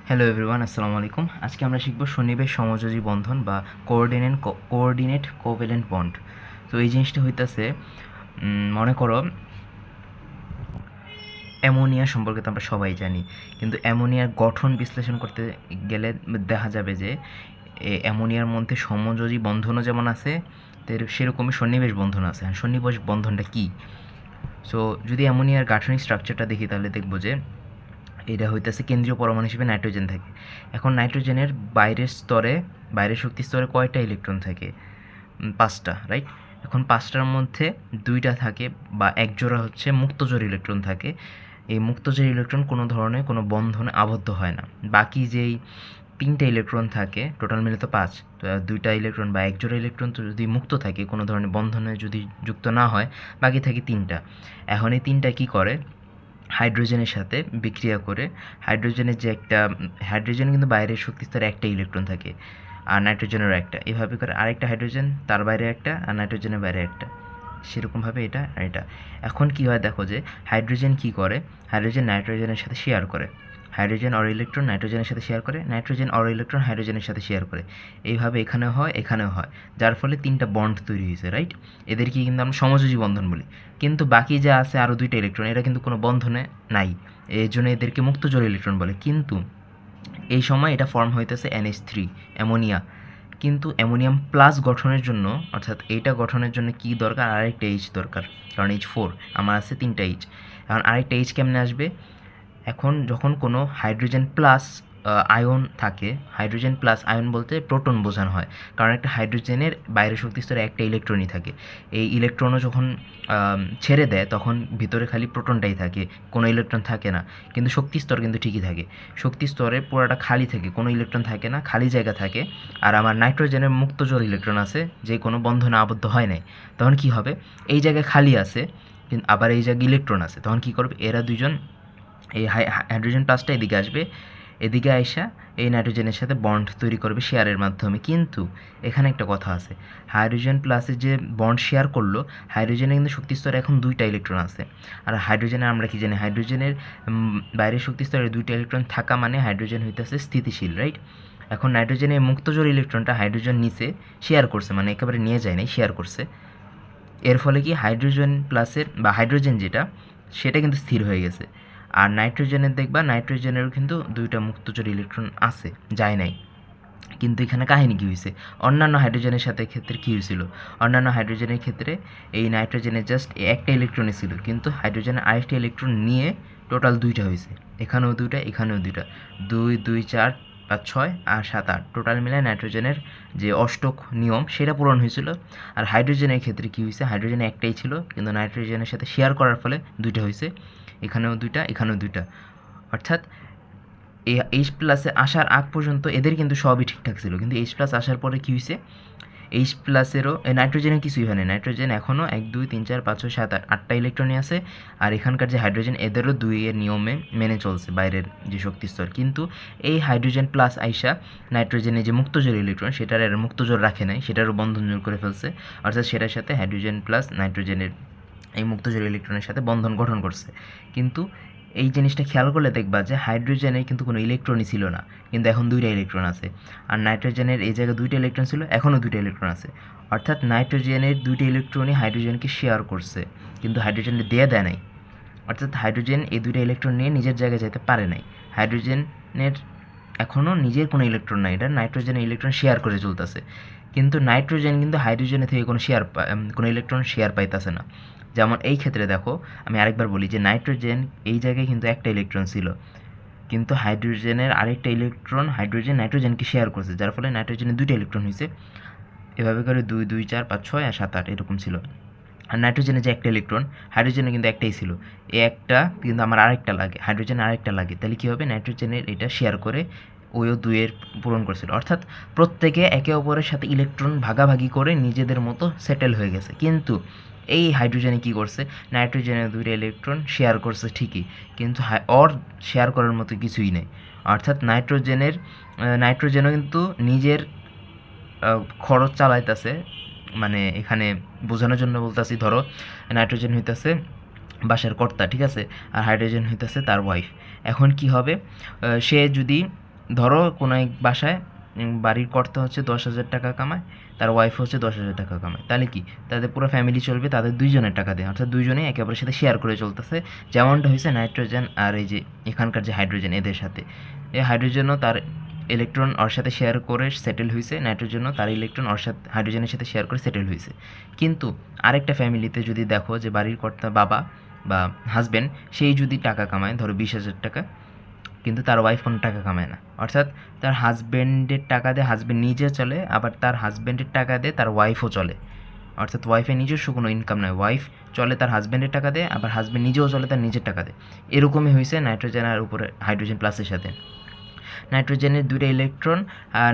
Hello everyone, আসসালামু আলাইকুম। আজকে আমরা শিখব সন্নিবেশ সমযোজী বন্ধন বা কোঅর্ডিনেট কোভ্যালেন্ট বন্ড। তো এই জিনিসটা হইতাছে, মনে করো অ্যামোনিয়া সম্পর্কে তো আমরা সবাই জানি, কিন্তু অ্যামোনিয়ার গঠন বিশ্লেষণ করতে গেলে দেখা যাবে যে অ্যামোনিয়ার মধ্যে সমযোজী বন্ধনও যেমন আছে, সেরকমই সন্নিবেশ বন্ধন আছে। আর সন্নিবেশ বন্ধনটা কী? সো যদি অ্যামোনিয়ার গাঠনিক স্ট্রাকচারটা দেখি তাহলে দেখবো যে এটা হইতেছে কেন্দ্রীয় পরমাণু হিসেবে নাইট্রোজেন থাকে। এখন নাইট্রোজেনের বাইরের শক্তি স্তরে কয়টা ইলেকট্রন থাকে? 5টা, রাইট? এখন 5টার মধ্যে 2টা থাকে বা এক জোড়া হচ্ছে মুক্তজোড় ইলেকট্রন থাকে। এই মুক্তজোড় ইলেকট্রন কোনো ধরনের কোনো বন্ধনে আবদ্ধ হয় না। বাকি যেই 3টা ইলেকট্রন থাকে, টোটাল মিলে তো 5, তো 2টা ইলেকট্রন বা এক জোড়া ইলেকট্রন তো যদি মুক্ত থাকে, কোনো ধরনের বন্ধনে যদি যুক্ত না হয়, বাকি থাকে 3টা। এখন এই 3টা কী করে? হাইড্রোজেনের সাথে বিক্রিয়া করে হাইড্রোজেন কিন্তু বাইরের শক্তি স্তরে একটা ইলেকট্রন থাকে, আর নাইট্রোজেনেরও একটা। এভাবে করে আরেকটা হাইড্রোজেন, তার বাইরে একটা, আর নাইট্রোজেনের বাইরে একটা। সেরকমভাবে এটা আর এটা। এখন কী হয় দেখো যে হাইড্রোজেন কী করে? হাইড্রোজেন নাইট্রোজেনের সাথে শেয়ার করে। হাইড্রোজেন অর ইলেকট্রন নাইট্রোজেনের সাথে শেয়ার করে, নাইট্রোজেন অর ইলেকট্রন হাইড্রোজেনের সাথে শেয়ার করে। এইভাবে এখানেও হয়, এখানেও হয়, যার ফলে 3টা বন্ড তৈরি হয়েছে, রাইট? এদেরকে কিন্তু আমরা সমযোজী বন্ধন বলি। কিন্তু বাকি যা আছে আরও 2টা ইলেকট্রন, এরা কিন্তু কোনো বন্ধনে নাই, এই জন্য এদেরকে মুক্তজোড় ইলেকট্রন বলে। কিন্তু এই সময় এটা ফর্ম হইতেছে NH3, অ্যামোনিয়া। কিন্তু অ্যামোনিয়াম প্লাস গঠনের জন্য, অর্থাৎ এইটা গঠনের জন্য কি দরকার? আরেকটা এইচ দরকার, কারণ H4, আমার আছে 3টা এইচ। এখন আরেকটা এইচ কেমনে আসবে? এখন যখন কোনো হাইড্রোজেন প্লাস আয়ন থাকে, হাইড্রোজেন প্লাস আয়ন বলতে প্রোটন বোঝানো হয়, কারণ একটা হাইড্রোজেনের বাইরের শক্তি স্তরে একটা ইলেকট্রনই থাকে। এই ইলেকট্রনও যখন ছেড়ে দেয় তখন ভিতরে খালি প্রোটনটাই থাকে, কোনো ইলেকট্রন থাকে না। কিন্তু শক্তি স্তর কিন্তু ঠিকই থাকে, শক্তি স্তরে পুরোটা খালি থাকে, কোনো ইলেকট্রন থাকে না, খালি জায়গা থাকে। আর আমার নাইট্রোজেনের মুক্তজোড় ইলেকট্রন আছে, যে কোনো বন্ধনে আবদ্ধ হয় নাই। তখন কি হবে? এই জায়গায় খালি আছে, কিন্তু আবার এই জায়গায় ইলেকট্রন আছে। তখন কি করবে? এরা দুজন, এই হাইড্রোজেন প্লাসটা এদিকে আসবে, এদিকে আইসা এই নাইট্রোজেনের সাথে বন্ড তৈরি করবে শেয়ারের মাধ্যমে। কিন্তু এখানে একটা কথা আছে, হাইড্রোজেন প্লাসে যে বন্ড শেয়ার করলো, হাইড্রোজেনে কিন্তু শক্তিস্তরে এখন 2টা ইলেকট্রন আছে। আর হাইড্রোজেনে আমরা কি জানি? হাইড্রোজেনের বাইরের শক্তিস্তরে 2টা ইলেকট্রন থাকা মানে হাইড্রোজেন হইতেছে স্থিতিশীল, রাইট? এখন নাইট্রোজেনের মুক্তজোড় ইলেকট্রনটা হাইড্রোজেন নিচে শেয়ার করছে, মানে একেবারে নিয়ে যায় নাই, শেয়ার করছে। এর ফলে কি হাইড্রোজেন প্লাসের বা হাইড্রোজেন যেটা, সেটা কিন্তু স্থির হয়ে গেছে। আর নাইট্রোজেনের দেখবা, নাইট্রোজেনেরও কিন্তু 2টা মুক্তজোড় ইলেকট্রন আছে, যায় নাই। কিন্তু এখানে কাহিনী কী হয়েছে? অন্যান্য হাইড্রোজেনের সাথে ক্ষেত্রে কী হয়েছিল? অন্যান্য হাইড্রোজেনের ক্ষেত্রে এই নাইট্রোজেনের জাস্ট একটা ইলেকট্রনই ছিল, কিন্তু হাইড্রোজেনের আরেকটা ইলেকট্রন নিয়ে টোটাল 2টা হয়েছে। এখানেও 2টা, এখানেও 2টা, 2 2 4 5 6 আর 7 8, টোটাল মিলে নাইট্রোজেনের যে অষ্টক নিয়ম সেটা পূরণ হয়েছিল। আর হাইড্রোজেনের ক্ষেত্রে কী হয়েছে? হাইড্রোজেনে একটাই ছিল, কিন্তু নাইট্রোজেনের সাথে শেয়ার করার ফলে 2টা হয়েছে। এখানেও 2টা, এখানেও 2টা। অর্থাৎ এই এইচ প্লাসে আসার আগ পর্যন্ত এদের কিন্তু সবই ঠিকঠাক ছিল, কিন্তু এইচ প্লাস আসার পরে কী হয়েছে? এইচ প্লাসেরও নাইট্রোজেনের কিছুই হয়নি। নাইট্রোজেন এখনও 1 2 3 4 5 6 7 8, 8টা ইলেকট্রনই আছে। আর এখানকার যে হাইড্রোজেন, এদেরও 2 এর নিয়মে মেনে চলছে বাইরের যে শক্তিস্তর। কিন্তু এই হাইড্রোজেন প্লাস আইসা নাইট্রোজেনের যে মুক্তজোড় ইলেকট্রন, সেটার আর মুক্তজোড় রাখে নাই, সেটারও বন্ধন জোড় করে ফেলছে। অর্থাৎ সেটার সাথে হাইড্রোজেন প্লাস নাইট্রোজেনের এই মুক্তজোড় ইলেকট্রনের সাথে বন্ধন গঠন করছে। কিন্তু এই জিনিসটা খেয়াল করলে দেখবা যে হাইড্রোজেনের কিন্তু কোনো ইলেকট্রনই ছিল না, কিন্তু এখন 2টা ইলেকট্রন আছে। আর নাইট্রোজেনের এই জায়গায় 2টা ইলেকট্রন ছিল, এখনও 2টা ইলেকট্রন আছে। অর্থাৎ নাইট্রোজেনের 2টা ইলেকট্রনই হাইড্রোজেনকে শেয়ার করছে, কিন্তু হাইড্রোজেনকে দেয় নাই। অর্থাৎ হাইড্রোজেন এই 2টা ইলেকট্রন নিয়ে নিজের জায়গায় যেতে পারে নাই। হাইড্রোজেনের এখনও নিজের কোনো ইলেকট্রন নাই, এটা নাইট্রোজেনের ইলেকট্রন শেয়ার করে চলতেছে। কিন্তু নাইট্রোজেন কিন্তু হাইড্রোজেনের থেকে কোনো ইলেকট্রন শেয়ার পাইতেছে না। যেমন এই ক্ষেত্রে দেখো, আমি আরেকবার বলি যে নাইট্রোজেন এই জায়গায় কিন্তু একটা ইলেকট্রন ছিল, কিন্তু হাইড্রোজেনের আরেকটা ইলেকট্রন হাইড্রোজেন নাইট্রোজেনকে শেয়ার করছে, যার ফলে নাইট্রোজেনের 2টা ইলেকট্রন হয়েছে। এভাবে করে 2 2 4 5 6 আর 7 8 এরকম ছিল। আর নাইট্রোজেনের যে একটা ইলেকট্রন, হাইড্রোজেনের কিন্তু একটাই ছিল। এই একটা, কিন্তু আমার আরেকটা লাগে, হাইড্রোজেনের আরেকটা লাগে। তাহলে কী হবে? নাইট্রোজেনের এটা শেয়ার করে ওইও 2 এর পূরণ করছিল। অর্থাৎ প্রত্যেকে একে অপরের সাথে ইলেকট্রন ভাগাভাগি করে নিজেদের মতো সেটেল হয়ে গেছে। কিন্তু এই হাইড্রোজেনে কী করছে? নাইট্রোজেনের 2টা ইলেকট্রন শেয়ার করছে ঠিকই, কিন্তু ওর শেয়ার করার মতো কিছুই নেই। অর্থাৎ নাইট্রোজেনও কিন্তু নিজের খরচ চালাইতেছে। মানে এখানে বোঝানোর জন্য বলতেছি, ধরো নাইট্রোজেন হইতেছে বাসার কর্তা, ঠিক আছে? আর হাইড্রোজেন হইতেছে তার ওয়াইফ। এখন কি হবে? সে যদি ধরো কোনো এক বাসায় বাড়ির কর্তা হচ্ছে 10,000 টাকা কামায়, তার ওয়াইফ হচ্ছে 10,000 টাকা কামায়, তাহলে কি তাদের পুরো ফ্যামিলি চলবে তাদের দুইজনের টাকা দিয়ে, অর্থাৎ দুইজনেই একে অপরের সাথে শেয়ার করে চলতেছে, যেমনটা হয়েছে নাইট্রোজেন আর এই যে এখানকার যে হাইড্রোজেন এদের সাথে। এই হাইড্রোজেনও তার ইলেকট্রন ওর সাথে শেয়ার করে সেটেল হয়েছে, নাইট্রোজেনও তার ইলেকট্রন ওর সাথে হাইড্রোজেনের সাথে শেয়ার করে সেটেল হয়েছে। কিন্তু আরেকটা ফ্যামিলিতে যদি দেখো যে বাড়ির কর্তা বাবা বা হাজব্যান্ড, সেই যদি টাকা কামায় ধরো 20,000 টাকা, কিন্তু তার ওয়াইফ কোনো টাকা কামায় না, অর্থাৎ তার হাজব্যান্ডের টাকা দিয়ে হাজব্যান্ড নিজে চলে, আবার তার হাজব্যান্ডের টাকা দিয়ে তার ওয়াইফও চলে, অর্থাৎ ওয়াইফের নিজস্ব কোনো ইনকাম নয়, ওয়াইফ চলে তার হাজব্যান্ডের টাকা দিয়ে, আবার হাজব্যান্ড নিজেও চলে তার নিজের টাকা দিয়ে। এরকমই হয়েছে নাইট্রোজেন আর উপরে হাইড্রোজেন প্লাসের সাথে। নাইট্রোজেনের দুইটা ইলেকট্রন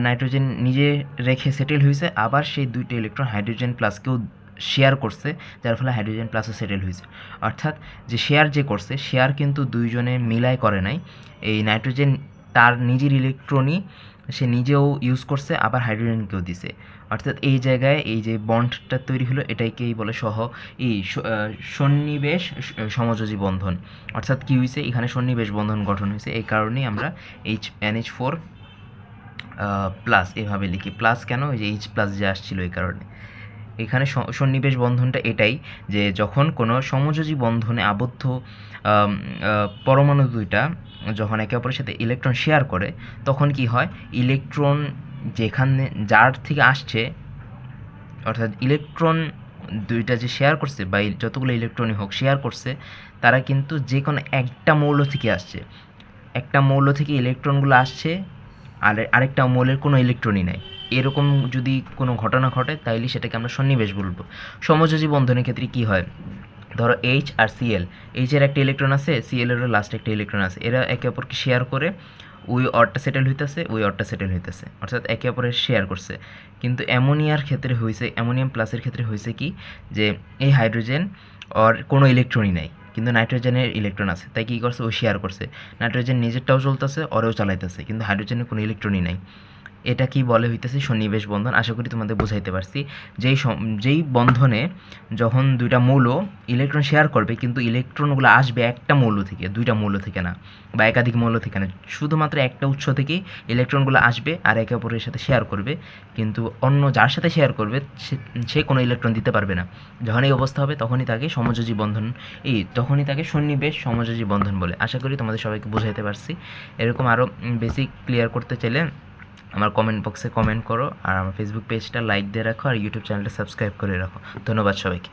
নাইট্রোজেন নিজে রেখে সেটেল হয়েছে, আবার সেই দুইটা ইলেকট্রন হাইড্রোজেন প্লাসকেও শেয়ার করছে, যার ফলে হাইড্রোজেন প্লাসও সেটেল হয়েছে। অর্থাৎ যে শেয়ার যে করছে, শেয়ার কিন্তু দুইজনে মিলাই করে নাই, এই নাইট্রোজেন তার নিজের ইলেকট্রনই সে নিজেও ইউজ করছে, আবার হাইড্রোজেনকেও দিছে। অর্থাৎ এই জায়গায় এই যে বন্ডটা তৈরি হলো এটাকেই বলে সন্নিবেশ সমযোজী বন্ধন। অর্থাৎ কী হয়েছে, এখানে সন্নিবেশ বন্ধন গঠন হয়েছে, এই কারণেই আমরা NH4 প্লাস এভাবে লিখি। প্লাস কেন, ওই যে H প্লাস যে আসছিল এই কারণে। এখানে সন্নিবেশ বন্ধনটা এটাই যে যখন কোনো সমযোজী বন্ধনে আবদ্ধ পরমাণু দুইটা যখন একে অপরের সাথে ইলেকট্রন শেয়ার করে, তখন কি হয়, ইলেকট্রন যেখানে যার থেকে আসছে, অর্থাৎ ইলেকট্রন দুইটা যে শেয়ার করছে বা যতগুলো ইলেকট্রনই হোক শেয়ার করছে, তারা কিন্তু যে কোনো একটা মৌল থেকে আসছে, একটা মৌল থেকে ইলেকট্রনগুলো আসছে, আর আরেকটা মৌলের কোনো ইলেকট্রনই নাই। এরকম যদি কোনো ঘটনা ঘটে তাইলে সেটাকে আমরা সন্নিবেশ বলবো। সমযোজী বন্ধনের ক্ষেত্রে কি হয়, ধরো H আর Cl, H-এর একটা ইলেকট্রন আছে, Cl-এরও লাস্টে একটা ইলেকট্রন আছে, এরা একে অপরকে শেয়ার করে ওই অরটা সেটেল হইতেছে, ওই অরটা সেটেল হইতেছে, অর্থাৎ একে অপরের শেয়ার করছে। কিন্তু অ্যামোনিয়ার ক্ষেত্রে হয়েছে, অ্যামোনিয়াম প্লাসের ক্ষেত্রে হয়েছে কি, যে এই হাইড্রোজেন ওর কোনো ইলেকট্রনই নাই, কিন্তু নাইট্রোজেনের ইলেকট্রন আছে, তাই কী করছে, ও শেয়ার করছে, নাইট্রোজেন নিজেরটাও চলতেছে, ওরেও চালাইতেছে, কিন্তু হাইড্রোজেনের কোনো ইলেকট্রনই নাই। এটা কি বলে হইতেছে সন্নিবেশ বন্ধন। আশা করি তোমাদের বোঝাইতে পারছি। যেই বন্ধনে যখন দুইটা মৌল ইলেকট্রন শেয়ার করবে, কিন্তু ইলেকট্রনগুলো আসবে একটা মৌল থেকে, দুইটা মৌল থেকে না, বা একাধিক মৌল থেকে না, শুধুমাত্র একটা উৎস থেকেই ইলেকট্রনগুলো আসবে আর একে অপরের সাথে শেয়ার করবে, কিন্তু অন্য যার সাথে শেয়ার করবে সে কোনো ইলেকট্রন দিতে পারবে না। যখন এই অবস্থা হবে তখনই তাকে সমযোজী বন্ধন, তখনই তাকে সন্নিবেশ সমযোজী বন্ধন বলে। আশা করি তোমাদের সবাইকে বোঝাইতে পারছি। এরকম আরও বেসিক ক্লিয়ার করতে চাইলে আমার কমেন্ট বক্সে কমেন্ট করো, আর আমার ফেসবুক পেজটা লাইক দিয়ে রাখো, আর ইউটিউব চ্যানেলটা সাবস্ক্রাইব করে রাখো। ধন্যবাদ সবাইকে।